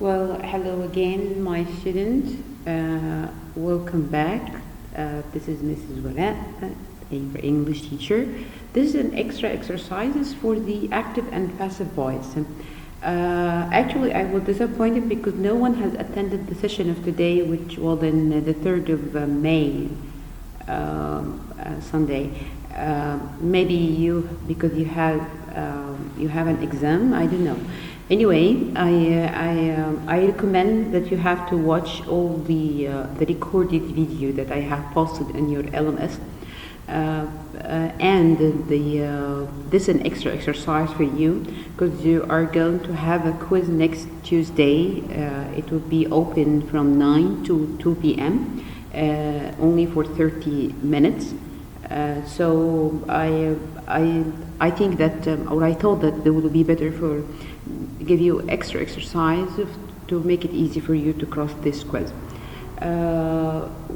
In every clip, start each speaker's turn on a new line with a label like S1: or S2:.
S1: Well, hello again, my students. Welcome back. This is Mrs. Wala, your English teacher. This is an extra exercises for the active and passive voice. Actually, I was disappointed because no one has attended the session of today, which was on the 3rd of May, Sunday. Maybe because you have an exam. I don't know. Anyway, I recommend that you have to watch all the recorded video that I have posted in your LMS, and this is an extra exercise for you because you are going to have a quiz next Tuesday. It will be open from 9 to 2 p.m. Only for 30 minutes. So I think that, or I thought that it would be better for give you extra exercise to make it easy for you to cross this quiz.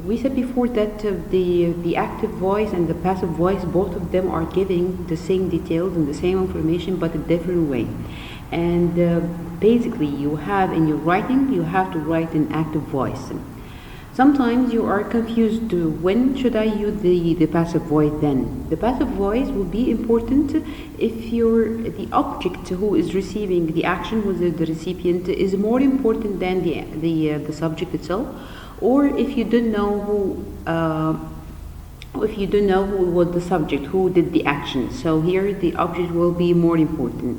S1: We said before that the active voice and the passive voice, both of them are giving the same details and the same information, but a different way. And basically, you have in your writing, you have to write in active voice. Sometimes you are confused when should I use the passive voice then. The passive voice will be important if the object who is receiving the action, who is the recipient, is more important than the subject itself, or if you don't know who was the subject, who did the action. So here the object will be more important.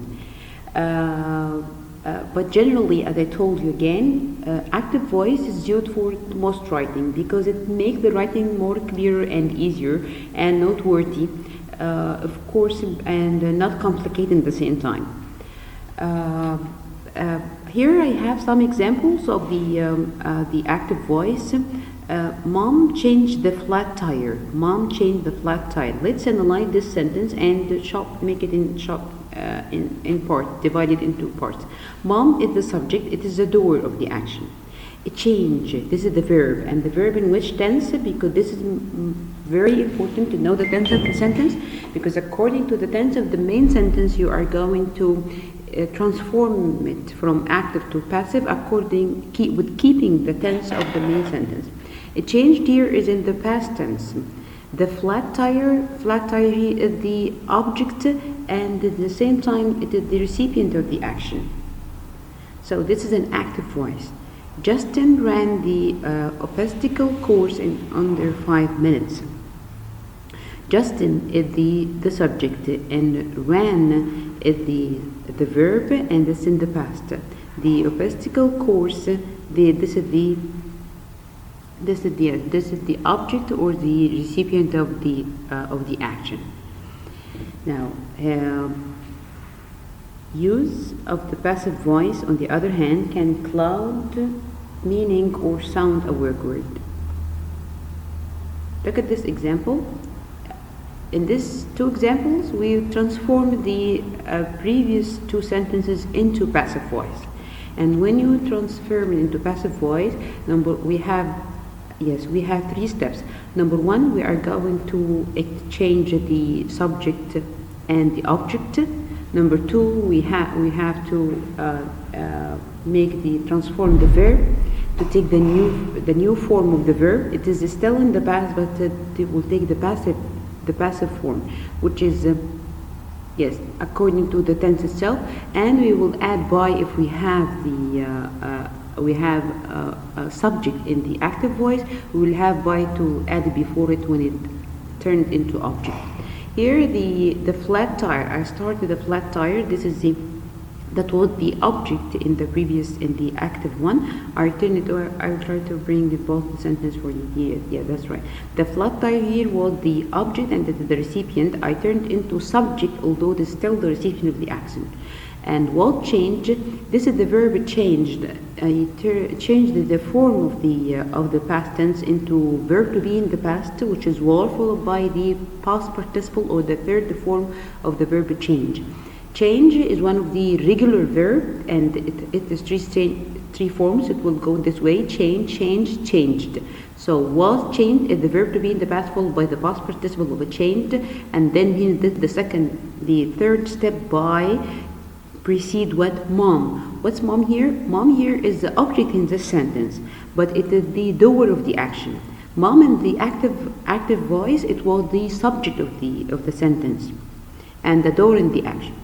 S1: But generally, as I told you again, active voice is used for most writing because it makes the writing more clear and easier and noteworthy, of course, and not complicated at the same time. Here I have some examples of the active voice. Mom changed the flat tire. Mom changed the flat tire. Let's analyze this sentence and make it in part, divided into parts. Mom is the subject, it is the doer of the action. A change, this is the verb, and the verb in which tense, because this is very important to know the tense of the sentence, because according to the tense of the main sentence, you are going to transform it from active to passive with keeping the tense of the main sentence. A change here is in the past tense. The flat tire is the object, and at the same time it is the recipient of the action. So this is an active voice. Justin ran the obstacle course in under 5 minutes. Justin is the subject, and ran is the verb, and this in the past. The obstacle course, this is the object or the recipient of the action. Now, use of the passive voice, on the other hand, can cloud meaning or sound a word. Look at this example. In these two examples, we transform the previous two sentences into passive voice. And when you transform it into passive voice, we have 3 steps. Number 1, we are going to exchange the subject and the object. Number 2, we have to transform the verb to take the new form of the verb. It is still in the past, but it will take the passive form, which is according to the tense itself. And we will add by if we have a subject in the active voice. We will have by to add before it when it turned into object. Here the flat tire. I started the flat tire. That was the object in the active one. I will try to bring both the sentence for you here. Yeah, that's right. The flat tire here was the object and the recipient. I turned into subject, although it is still the recipient of the action. And what changed? This is the verb changed. Changed the form of the past tense into verb to be in the past, which is was followed by the past participle or the third form of the verb change. Change is one of the regular verb, and it is three forms. It will go this way: change, changed, changed. So was changed is the verb to be in the past followed by the past participle of a changed, and then the third step by precede what? Mom. What's mom here? Mom here is the object in this sentence, but it is the doer of the action. Mom in the active voice, it was the subject of the sentence, and the doer in the action.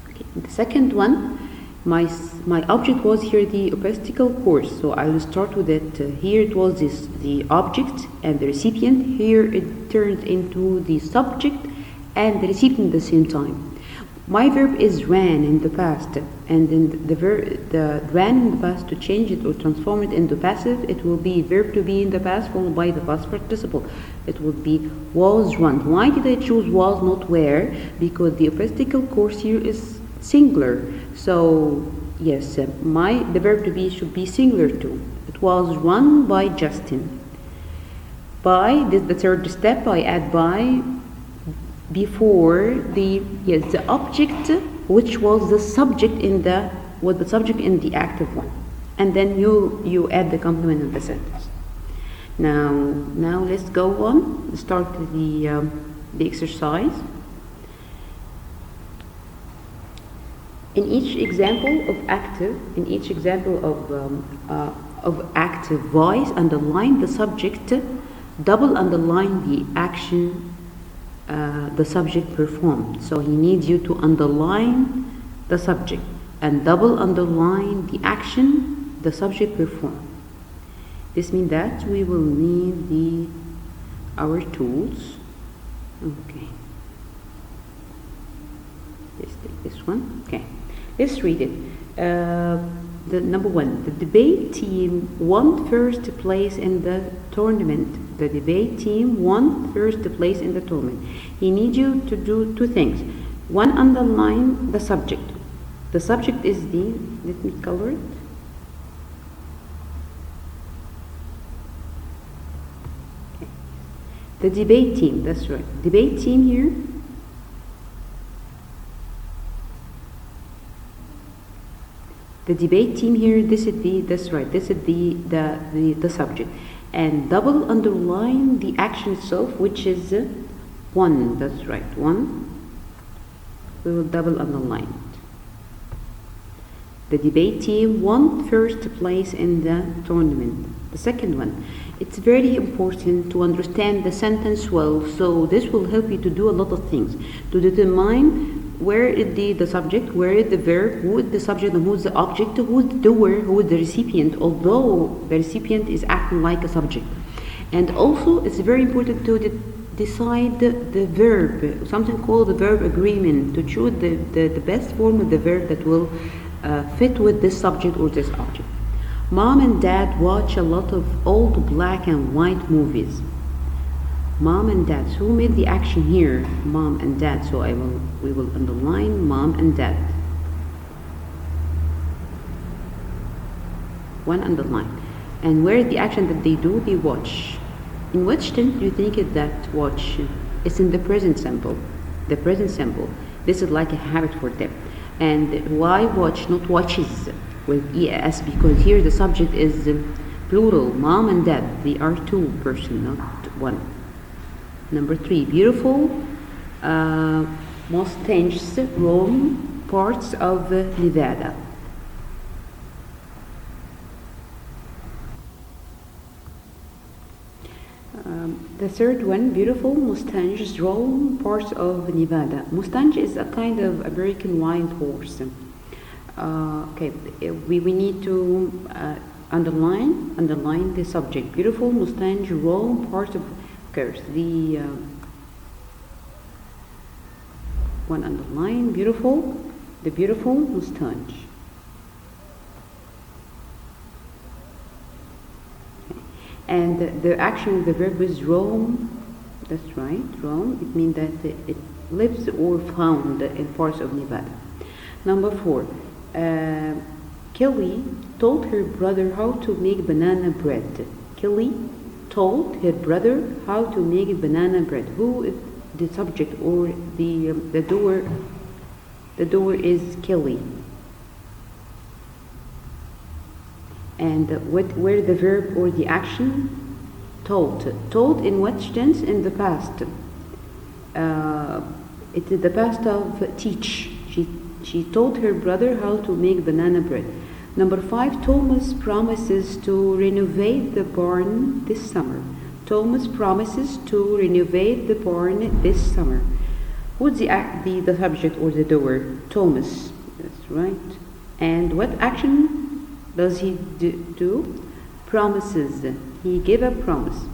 S1: Okay. The second one, my object was here the obstacle course, so I will start with it. Here it was the object and the recipient. Here it turned into the subject and the recipient at the same time. My verb is ran in the past, and in the ran in the past, to change it or transform it into passive, it will be verb to be in the past followed by the past participle. It would be was run. Why did I choose was, not where? Because the obstacle course here is singular. So yes, the verb to be should be singular too. It was run by Justin. By this, the third step, I add by before the object, which was the subject in the active one, and then you add the complement of the sentence. Now let's go on. Start the exercise. In each example of active voice, underline the subject, double underline the action the subject performed. So he needs you to underline the subject and double underline the action the subject performed. This means that we will need our tools. Okay. Let's take this one. Okay. Let's read it. The number one, the debate team won first place in the tournament. The debate team won first place in the tournament. He needs you to do two things. One, underline the subject. The subject is let me color it. Okay. The debate team, that's right. Debate team here. The debate team here, this is the subject. And double underline the action itself, which is one, that's right, one. We will double underline it. The debate team won first place in the tournament. The second one, it's very important to understand the sentence well, so this will help you to do a lot of things, to determine where is the subject, where is the verb, who is the subject and who is the object, who is the doer, who is the recipient, although the recipient is acting like a subject. And also it's very important to decide the verb, something called the verb agreement, to choose the best form of the verb that will fit with this subject or this object. Mom and dad watch a lot of old black and white movies. Mom and dad. So who made the action here? Mom and dad. So we will underline mom and dad. One underline. And where is the action that they do? They watch. In which tense do you think is that watch? It's in the present simple. The present simple. This is like a habit for them. And why watch, not watches with ES? Because here the subject is plural. Mom and dad. They are two persons, not one. Number three, beautiful mustangs roam parts of Nevada. The third one, beautiful mustangs roam parts of Nevada. Mustang is a kind of American wild horse. Okay, we need to underline the subject. Beautiful mustangs roam parts of the one underline, beautiful, the beautiful Mustang. Okay. And the action of the verb is roam. That's right, roam. It means that it lives or found in parts of Nevada. Number four, Kelly told her brother how to make banana bread. Kelly told her brother how to make banana bread. Who is the subject or the doer? The doer is Kelly. And where the verb or the action? Told. Told in which tense? In the past. It is the past of teach. She taught her brother how to make banana bread. Number 5, Thomas promises to renovate the barn this summer. Thomas promises to renovate the barn this summer. What's the subject or the doer? Thomas. That's right. And what action does he do? Promises. He gave a promise.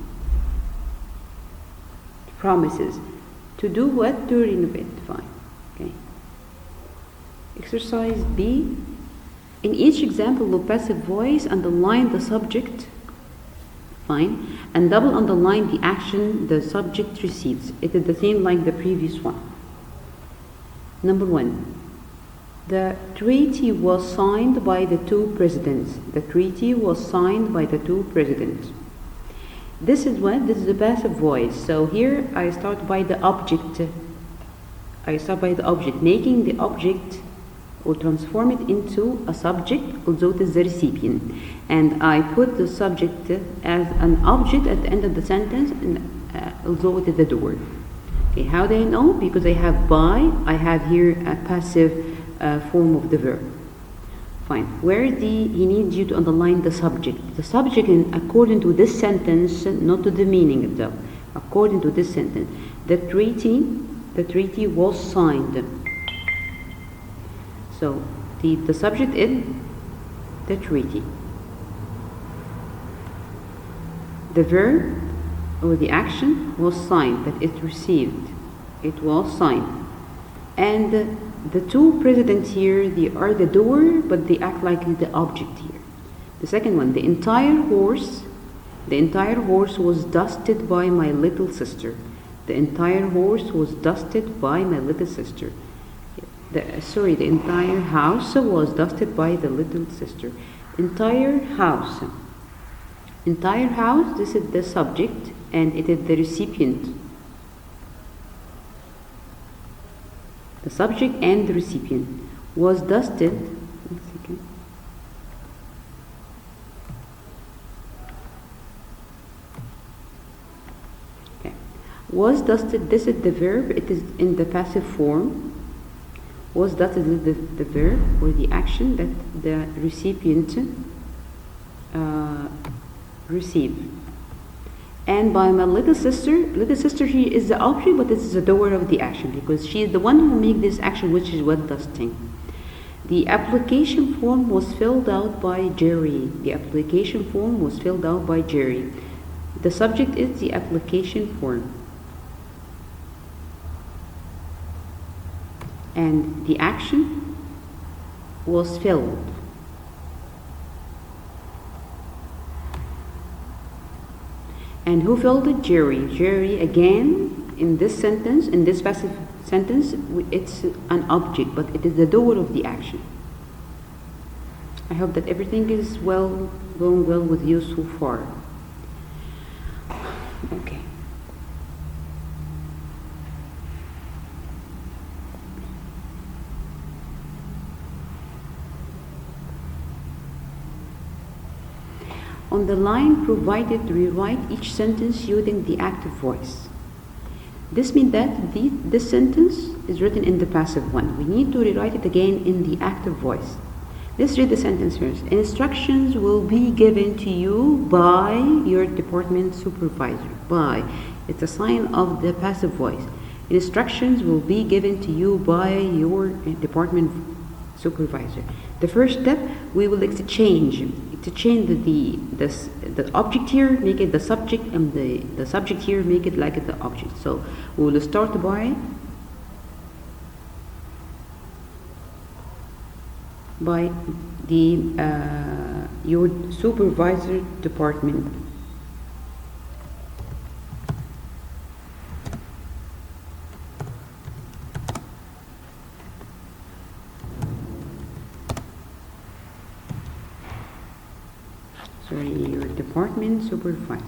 S1: Promises. To do what? To renovate. Fine. Okay. Exercise B. In each example of passive voice, underline the subject. Fine. And double underline the action the subject receives. It is the same like the previous one. Number 1. The treaty was signed by the two presidents. The treaty was signed by the two presidents. This is what? This is the passive voice. So here I start by the object. Making the object or transform it into a subject, although it is the recipient. And I put the subject as an object at the end of the sentence, and, although it is the doer. Okay, how do I know? Because I have by, I have here a passive form of the verb. Fine. Where he needs you to underline the subject. The subject, according to this sentence, not to the meaning itself. According to this sentence, the treaty was signed. So the subject is the treaty. The verb or the action was signed, that it received. It was signed. And the two presidents here, they are the doer, but they act like the object here. The second one, the entire horse was dusted by my little sister. The entire horse was dusted by my little sister. The entire house was dusted by the little sister. Entire house. Entire house, this is the subject, and it is the recipient. The subject and the recipient was dusted. One second. Okay. Was dusted, this is the verb, it is in the passive form. Was dusted is the verb or the action that the recipient received. And by my little sister here is the object, but this is the doer of the action, because she is the one who makes this action, which is what dusting. The application form was filled out by Jerry. The application form was filled out by Jerry. The subject is the application form. And the action was filled. And who filled it? Jerry. Jerry, again, in this sentence, in this passive sentence, it's an object, but it is the doer of the action. I hope that everything is going well with you so far. Okay. On the line provided, rewrite each sentence using the active voice. This means that this sentence is written in the passive one. We need to rewrite it again in the active voice. Let's read the sentence first. Instructions will be given to you by your department supervisor. By, it's a sign of the passive voice. Instructions will be given to you by your department supervisor. The first step, we will exchange. To change the object here, make it the subject, and the subject here, make it like the object. So we will start by the your supervisor department. Your department supervisor.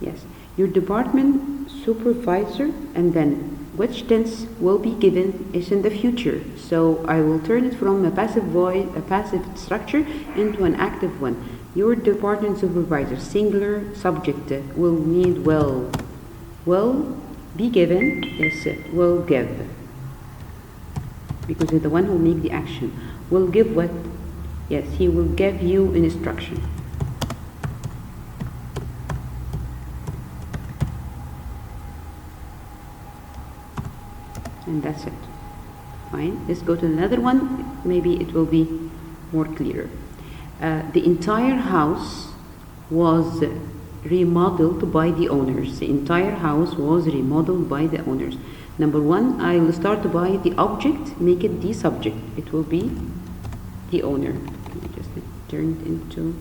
S1: Yes, your department supervisor, and then which tense will be given is in the future. So I will turn it from a passive voice, a passive structure, into an active one. Your department supervisor, singular subject, will need will Be given is will give, because it's the one who make the action. Will give what? Yes, he will give you an instruction. And that's it. Fine. Let's go to another one. Maybe it will be more clear. The entire house was remodeled by the owners. The entire house was remodeled by the owners. Number one, I will start by the object, make it the subject. It will be the owner. Let me just turn it into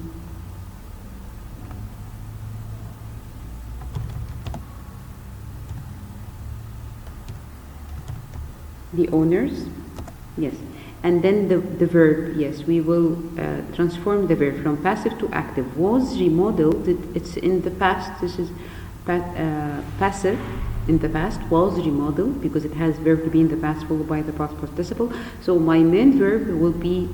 S1: the owners. Yes. And then the verb, yes, we will transform the verb from passive to active. Was remodeled, it's in the past. This is passive in the past. Was remodeled because it has verb to be in the past followed by the past participle. So my main verb will be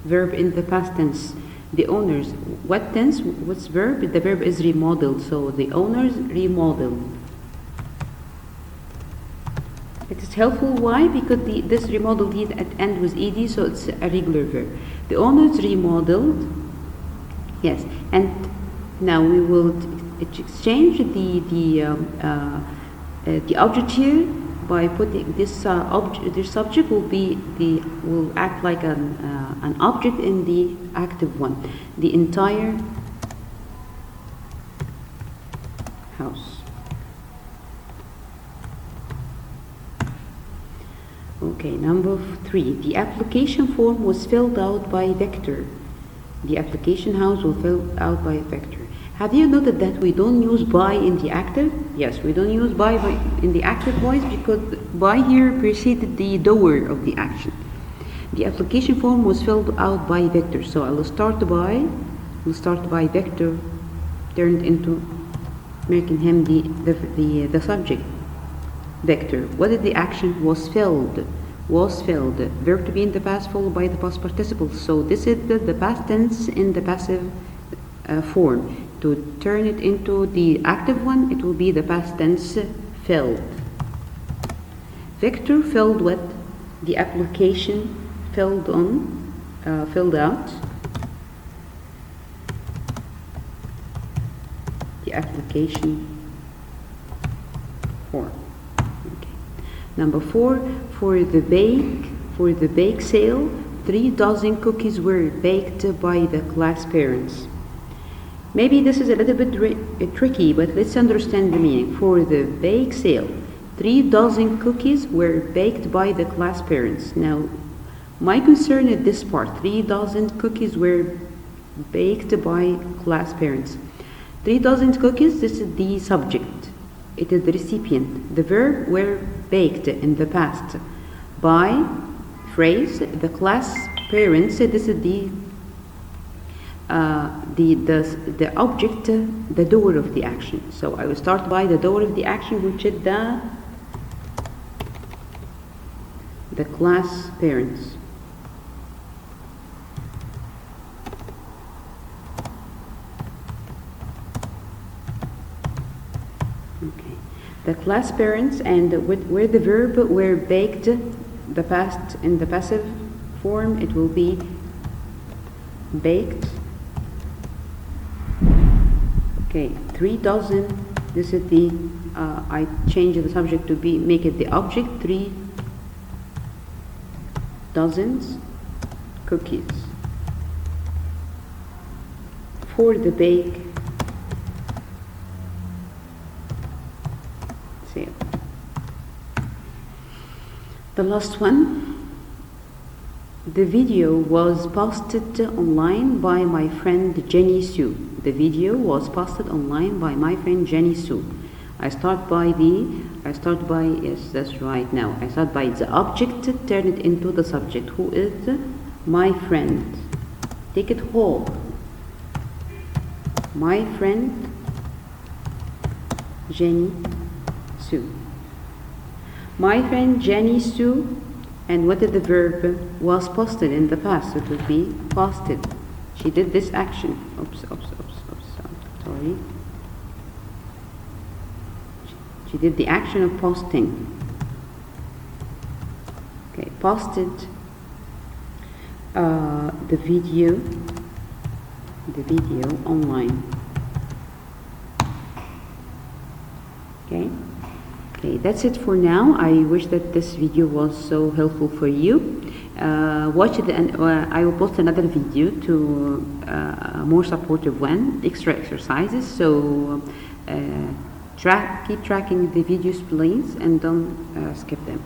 S1: verb in the past tense. The owners, what tense? What's verb? The verb is remodeled. So the owners remodeled. It is helpful. Why? Because this remodeled at end was ed, so it's a regular verb. The owners remodeled. Yes, and now we will exchange the object here by putting this object. This subject will act like an object in the active one. The entire house. Okay, number 3. The application form was filled out by Vector. The application house was filled out by Vector. Have you noted that we don't use by in the active? Yes, we don't use by in the active voice because by here preceded the doer of the action. The application form was filled out by Vector. So I will start by Vector turned into making him the subject. Vector. What is the action? Was filled. Was filled. Verb to be in the past followed by the past participle. So this is the past tense in the passive form. To turn it into the active one, it will be the past tense filled. Vector filled what? The application filled out. The application form. Number 4, for the bake sale, 3 dozen cookies were baked by the class parents. Maybe this is a little bit tricky, but let's understand the meaning. For the bake sale, 3 dozen cookies were baked by the class parents. Now, my concern is this part. 3 dozen cookies were baked by class parents. 3 dozen cookies, this is the subject. It is the recipient. The verb were baked in the past. By phrase, the class parents, this is the object, the doer of the action. So I will start by the doer of the action, which is the class parents. The class parents, and where the verb were baked, the past in the passive form, it will be baked. Okay, 3 dozen. This is the I change the subject to be make it the object. 3 dozens cookies for the bake sale. The last one. The video was posted online by my friend Jenny Sue. The video was posted online by my friend Jenny Sue. I start by, yes, that's right now. I start by the object, turn it into the subject. Who is my friend? Take it whole. My friend Jenny Sue. My friend Jenny Sue. And what is the verb? Was posted in the past. It would be posted. She did this action. Oops. Sorry. She she did the action of posting. Okay, posted the video online. Okay, that's it for now. I wish that this video was so helpful for you. Watch it, and I will post another video to a more supportive one, extra exercises. So keep tracking the videos, please, and don't skip them.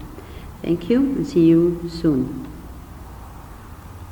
S1: Thank you, and see you soon.